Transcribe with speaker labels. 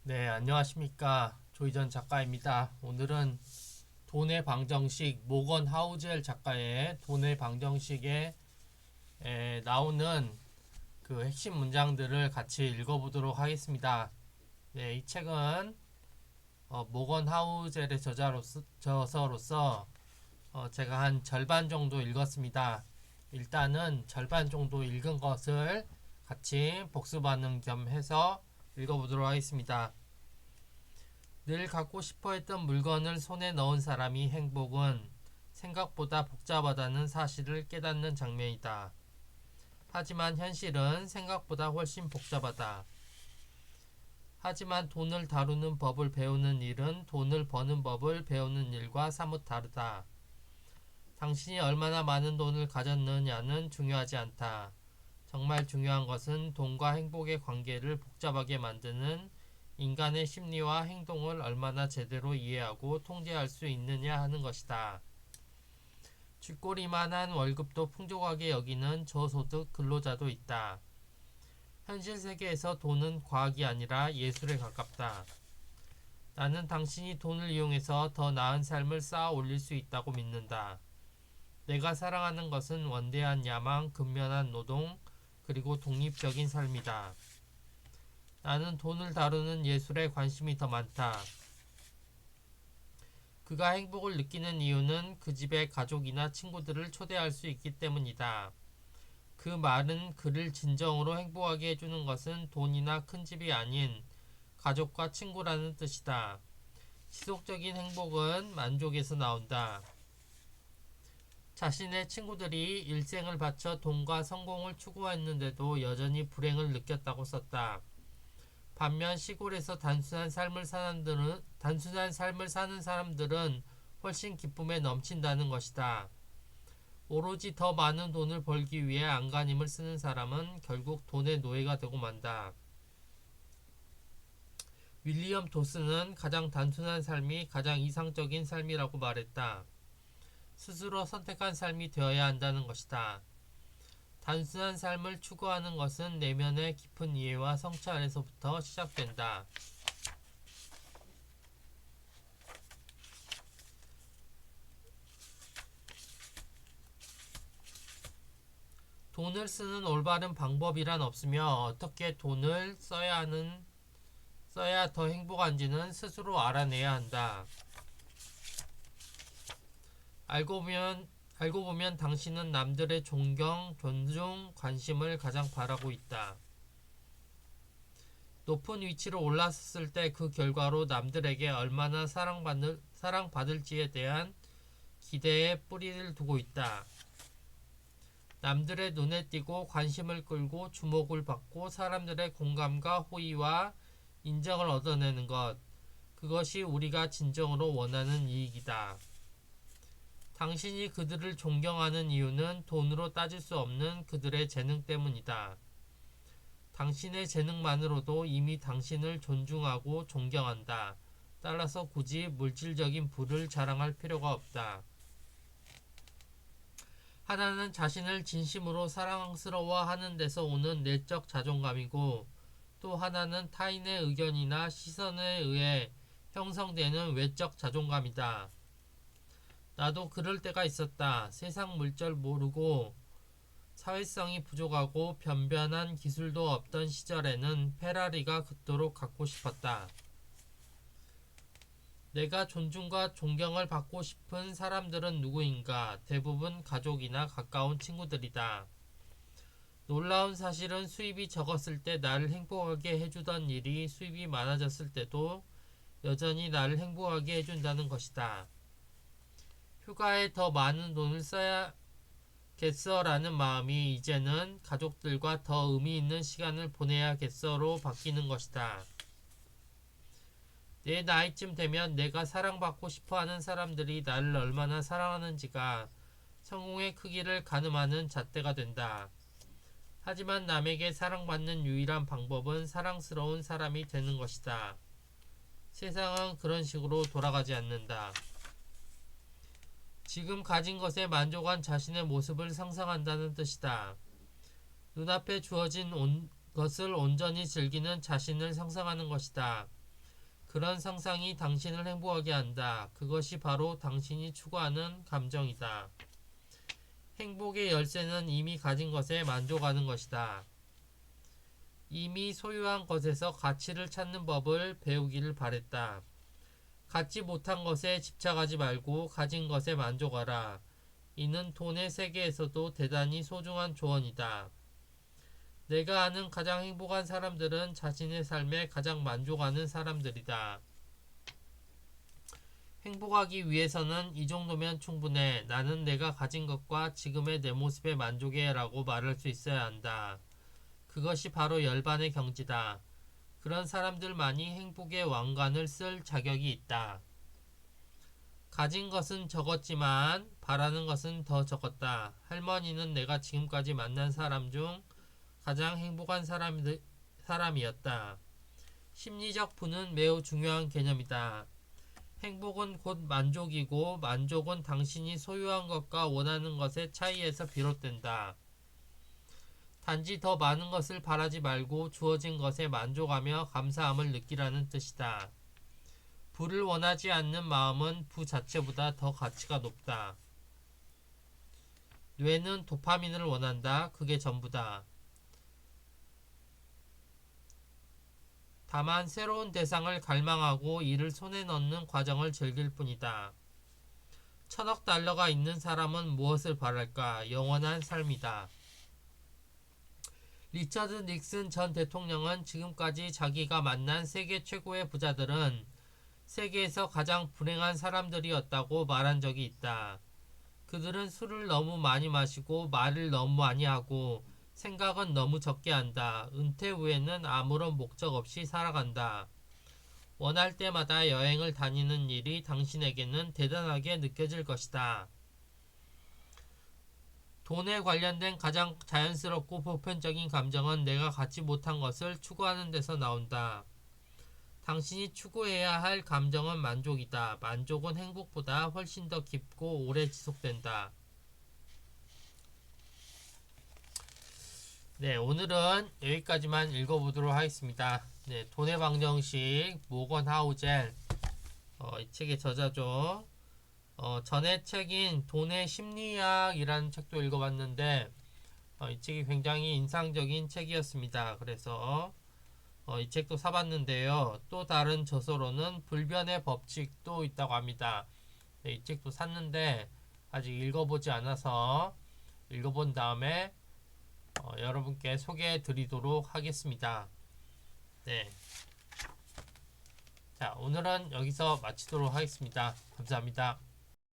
Speaker 1: 네, 안녕하십니까. 조희전 작가입니다. 오늘은 돈의 방정식 모건 하우젤 작가의 돈의 방정식에 나오는 그 핵심 문장들을 같이 읽어보도록 하겠습니다. 네, 이 책은 모건 하우젤의 저서로서 제가 한 절반 정도 읽었습니다. 일단은 절반 정도 읽은 것을 같이 복습하는 겸 해서 읽어보도록 하겠습니다. 늘 갖고 싶어 했던 물건을 손에 넣은 사람이 행복은 생각보다 복잡하다는 사실을 깨닫는 장면이다. 하지만 현실은 생각보다 훨씬 복잡하다. 하지만 돈을 다루는 법을 배우는 일은 돈을 버는 법을 배우는 일과 사뭇 다르다. 당신이 얼마나 많은 돈을 가졌느냐는 중요하지 않다. 정말 중요한 것은 돈과 행복의 관계를 복잡하게 만드는 인간의 심리와 행동을 얼마나 제대로 이해하고 통제할 수 있느냐 하는 것이다. 쥐꼬리만한 월급도 풍족하게 여기는 저소득 근로자도 있다. 현실 세계에서 돈은 과학이 아니라 예술에 가깝다. 나는 당신이 돈을 이용해서 더 나은 삶을 쌓아 올릴 수 있다고 믿는다. 내가 사랑하는 것은 원대한 야망, 근면한 노동, 그리고 독립적인 삶이다. 나는 돈을 다루는 예술에 관심이 더 많다. 그가 행복을 느끼는 이유는 그 집에 가족이나 친구들을 초대할 수 있기 때문이다. 그 말은 그를 진정으로 행복하게 해주는 것은 돈이나 큰 집이 아닌 가족과 친구라는 뜻이다. 지속적인 행복은 만족에서 나온다. 자신의 친구들이 일생을 바쳐 돈과 성공을 추구했는데도 여전히 불행을 느꼈다고 썼다. 반면 시골에서 단순한 삶을 사는 사람들은 훨씬 기쁨에 넘친다는 것이다. 오로지 더 많은 돈을 벌기 위해 안간힘을 쓰는 사람은 결국 돈의 노예가 되고 만다. 윌리엄 도스는 가장 단순한 삶이 가장 이상적인 삶이라고 말했다. 스스로 선택한 삶이 되어야 한다는 것이다. 단순한 삶을 추구하는 것은 내면의 깊은 이해와 성찰에서부터 시작된다. 돈을 쓰는 올바른 방법이란 없으며 어떻게 돈을 써야 더 행복한지는 스스로 알아내야 한다. 알고 보면 당신은 남들의 존경, 존중, 관심을 가장 바라고 있다. 높은 위치로 올라섰을 때 그 결과로 남들에게 얼마나 사랑받을지에 대한 기대에 뿌리를 두고 있다. 남들의 눈에 띄고 관심을 끌고 주목을 받고 사람들의 공감과 호의와 인정을 얻어내는 것, 그것이 우리가 진정으로 원하는 이익이다. 당신이 그들을 존경하는 이유는 돈으로 따질 수 없는 그들의 재능 때문이다. 당신의 재능만으로도 이미 당신을 존중하고 존경한다. 따라서 굳이 물질적인 부를 자랑할 필요가 없다. 하나는 자신을 진심으로 사랑스러워하는 데서 오는 내적 자존감이고, 또 하나는 타인의 의견이나 시선에 의해 형성되는 외적 자존감이다. 나도 그럴 때가 있었다. 세상 물정 모르고 사회성이 부족하고 변변한 기술도 없던 시절에는 페라리가 그토록 갖고 싶었다. 내가 존중과 존경을 받고 싶은 사람들은 누구인가? 대부분 가족이나 가까운 친구들이다. 놀라운 사실은 수입이 적었을 때 나를 행복하게 해주던 일이 수입이 많아졌을 때도 여전히 나를 행복하게 해준다는 것이다. 휴가에 더 많은 돈을 써야겠어라는 마음이 이제는 가족들과 더 의미 있는 시간을 보내야겠어로 바뀌는 것이다. 내 나이쯤 되면 내가 사랑받고 싶어하는 사람들이 나를 얼마나 사랑하는지가 성공의 크기를 가늠하는 잣대가 된다. 하지만 남에게 사랑받는 유일한 방법은 사랑스러운 사람이 되는 것이다. 세상은 그런 식으로 돌아가지 않는다. 지금 가진 것에 만족한 자신의 모습을 상상한다는 뜻이다. 눈앞에 주어진 것을 온전히 즐기는 자신을 상상하는 것이다. 그런 상상이 당신을 행복하게 한다. 그것이 바로 당신이 추구하는 감정이다. 행복의 열쇠는 이미 가진 것에 만족하는 것이다. 이미 소유한 것에서 가치를 찾는 법을 배우기를 바랬다. 갖지 못한 것에 집착하지 말고 가진 것에 만족하라. 이는 돈의 세계에서도 대단히 소중한 조언이다. 내가 아는 가장 행복한 사람들은 자신의 삶에 가장 만족하는 사람들이다. 행복하기 위해서는 이 정도면 충분해. 나는 내가 가진 것과 지금의 내 모습에 만족해 라고 말할 수 있어야 한다. 그것이 바로 열반의 경지다. 그런 사람들만이 행복의 왕관을 쓸 자격이 있다. 가진 것은 적었지만 바라는 것은 더 적었다. 할머니는 내가 지금까지 만난 사람 중 가장 행복한 사람이었다. 심리적 부는 매우 중요한 개념이다. 행복은 곧 만족이고 만족은 당신이 소유한 것과 원하는 것의 차이에서 비롯된다. 단지 더 많은 것을 바라지 말고 주어진 것에 만족하며 감사함을 느끼라는 뜻이다. 부를 원하지 않는 마음은 부 자체보다 더 가치가 높다. 뇌는 도파민을 원한다. 그게 전부다. 다만 새로운 대상을 갈망하고 이를 손에 넣는 과정을 즐길 뿐이다. 1000억 달러가 있는 사람은 무엇을 바랄까? 영원한 삶이다. 리처드 닉슨 전 대통령은 지금까지 자기가 만난 세계 최고의 부자들은 세계에서 가장 불행한 사람들이었다고 말한 적이 있다. 그들은 술을 너무 많이 마시고 말을 너무 많이 하고 생각은 너무 적게 한다. 은퇴 후에는 아무런 목적 없이 살아간다. 원할 때마다 여행을 다니는 일이 당신에게는 대단하게 느껴질 것이다. 돈에 관련된 가장 자연스럽고 보편적인 감정은 내가 갖지 못한 것을 추구하는 데서 나온다. 당신이 추구해야 할 감정은 만족이다. 만족은 행복보다 훨씬 더 깊고 오래 지속된다. 네, 오늘은 여기까지만 읽어보도록 하겠습니다. 네, 돈의 방정식 모건 하우젤 이 책의 저자죠. 전에 책인 돈의 심리학이라는 책도 읽어봤는데 이 책이 굉장히 인상적인 책이었습니다. 그래서 이 책도 사봤는데요. 또 다른 저서로는 불변의 법칙도 있다고 합니다. 네, 이 책도 샀는데 아직 읽어보지 않아서 읽어본 다음에 여러분께 소개해 드리도록 하겠습니다. 네. 자, 오늘은 여기서 마치도록 하겠습니다. 감사합니다.